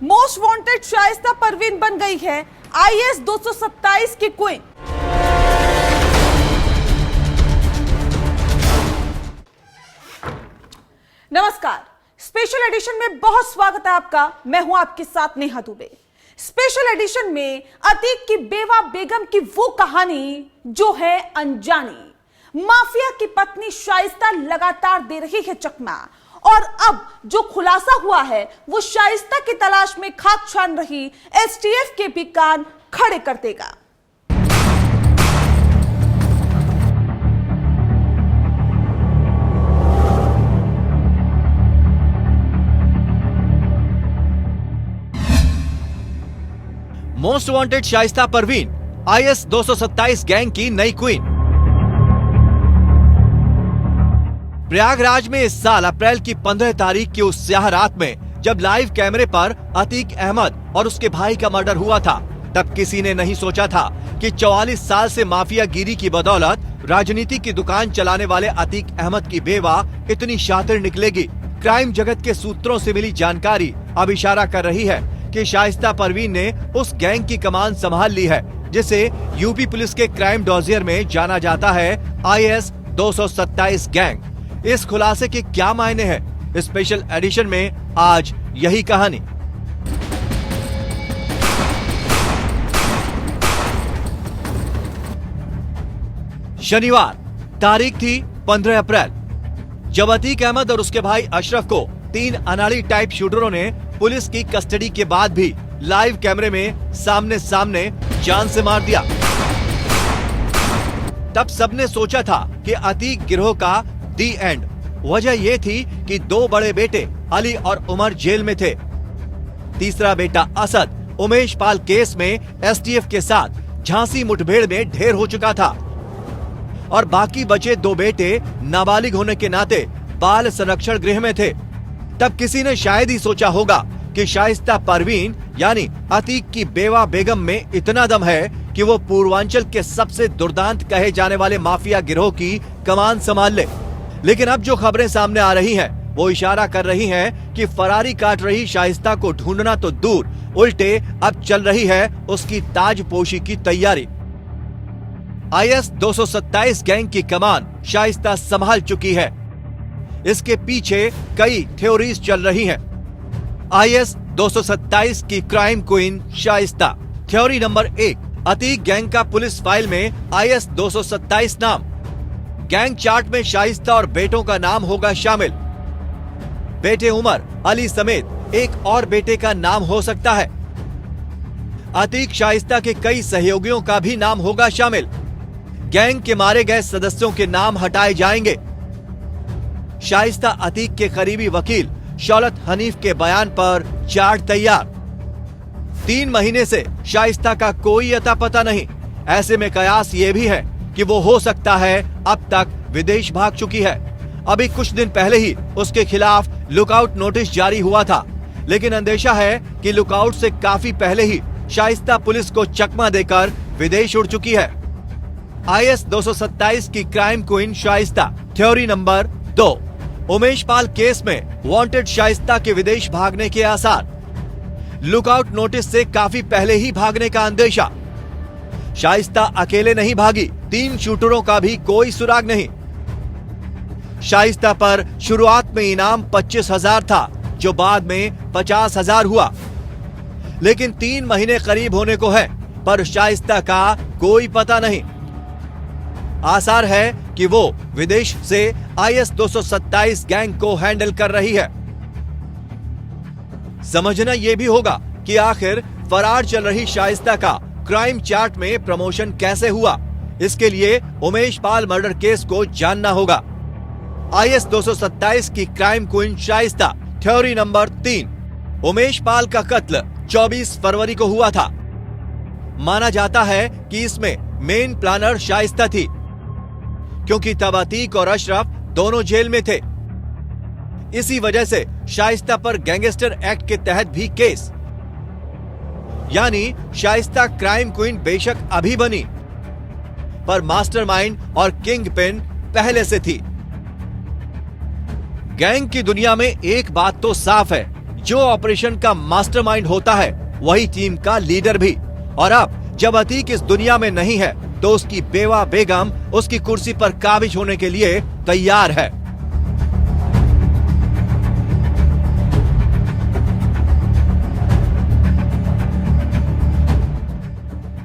Most wanted Shaista Parveen बन गई है आईएएस 227 की क्वीन। नमस्कार, स्पेशल एडिशन में बहुत स्वागत है आपका। मैं हूं आपके साथ नेहा दुबे। स्पेशल एडिशन में अतीक की बेवा बेगम की वो कहानी जो है अनजानी। माफिया की पत्नी शाइस्ता लगातार दे रही है चकमा और अब जो खुलासा हुआ है वो शाइस्ता की तलाश में खाक छान रही एसटीएफ के भी कान खड़े कर देगा। Most wanted Shaista Parveen IAS 227 gang की नई क्वीन। प्रयागराज में इस साल अप्रैल की 15 तारीख की उस स्याह रात में जब लाइव कैमरे पर अतीक अहमद और उसके भाई का मर्डर हुआ था, तब किसी ने नहीं सोचा था कि 44 साल से माफिया गिरी की बदौलत राजनीति की दुकान चलाने वाले अतीक अहमद की बेवा इतनी शातिर निकलेगी। क्राइम जगत के सूत्रों से मिली जानकारी अब इशारा कर रही है कि शाइस्ता परवीन ने उस गैंग की कमान संभाल ली है, जिसे यूपी पुलिस के क्राइम डॉजियर में जाना जाता है आईएएस 227 गैंग। इस खुलासे के क्या मायने हैं? स्पेशल एडिशन में आज यही कहानी। शनिवार, तारीख थी 15 अप्रैल, जब अतीक अहमद और उसके भाई अशरफ को 3 अनाड़ी टाइप शूटरों ने पुलिस की कस्टडी के बाद भी लाइव कैमरे में सामने सामने जान से मार दिया। तब सबने सोचा था कि अतीक गिरोह का दी एंड। वजह ये थी कि 2 बड़े बेटे अली और उमर जेल में थे। तीसरा बेटा असद उमेश पाल केस में एसटीएफ के साथ झांसी मुठभेड़ में ढेर हो चुका था और बाकी बचे 2 बेटे नाबालिग होने के नाते बाल संरक्षण गृह में थे। तब किसी ने शायद ही सोचा होगा कि शाइस्ता परवीन यानी अतीक की बेवा बेगम में इतना दम है कि वो पूर्वांचल के सबसे दुर्दांत कहे जाने वाले माफिया गिरोह की कमान संभाल ले। लेकिन अब जो खबरें सामने आ रही हैं, वो इशारा कर रही हैं कि फरारी काट रही शाइस्ता को ढूंढना तो दूर, उल्टे अब चल रही है उसकी ताजपोशी की तैयारी। आईएएस 227 गैंग की कमान शाइस्ता संभाल चुकी है। इसके पीछे कई थ्योरीज चल रही हैं। आईएएस 227 की crime queen Shaista. Theory number 1, Atiq gang का पुलिस फाइल में आईएएस 227 नाम। गैंग चार्ट में शाइस्ता और बेटों का नाम होगा शामिल। बेटे उमर, अली समेत एक और बेटे का नाम हो सकता है। अतीक शाइस्ता के कई सहयोगियों का भी नाम होगा शामिल। गैंग के मारे गए सदस्यों के नाम हटाए जाएंगे। शाइस्ता अतीक के करीबी वकील शौलत हनीफ के बयान पर चार्ट तैयार। 3 महीने से शाइस्ता का कोई अता पता नहीं। ऐसे में कयास ये भी है कि वो हो सकता है अब तक विदेश भाग चुकी है। अभी कुछ दिन पहले ही उसके खिलाफ लुकआउट नोटिस जारी हुआ था, लेकिन अंदेशा है कि लुकआउट से काफी पहले ही शाइस्ता पुलिस को चकमा देकर विदेश उड़ चुकी है। आईएएस 227 की crime queen Shaista. Theory number 2, Umesh Pal case में वांटेड शाइस्ता के विदेश भागने के आसार। लुकआउट नोटिस से काफी पहले ही भागने का अंदेशा। शाइस्ता अकेले नहीं भागी, 3 शूटरों का भी कोई सुराग नहीं। शाइस्ता पर शुरुआत में इनाम 25,000 था, जो बाद में 50,000 हुआ। लेकिन 3 महीने करीब होने को है, पर शाइस्ता का कोई पता नहीं। आसार है कि वो विदेश से आईएएस 227 गैंग को हैंडल कर रही है। समझना यह भी होगा कि आखिर फरार चल रही शाइस्ता का क्राइम चार्ट में प्रमोशन कैसे हुआ। इसके लिए उमेश पाल मर्डर केस को जानना होगा। आईएएस 227 की crime queen Shaista. Theory number 3, Umesh Pal का कत्ल 24 फरवरी को हुआ था। माना जाता है कि इसमें मेन प्लानर शाइस्ता थी, क्योंकि तब अतीक और अशरफ दोनों जेल में थे। इसी वजह से शाइस्ता पर गैंगस्टर एक्ट के तहत भी केस। यानी शाइस्ता क्राइम क्वीन बेशक अभी बनी, पर मास्टरमाइंड और किंग पिन पहले से थी। गैंग की दुनिया में एक बात तो साफ है, जो ऑपरेशन का मास्टरमाइंड होता है वही टीम का लीडर भी। और अब जब अतीक इस दुनिया में नहीं है तो उसकी बेवा बेगम उसकी कुर्सी पर काबिज होने के लिए तैयार है।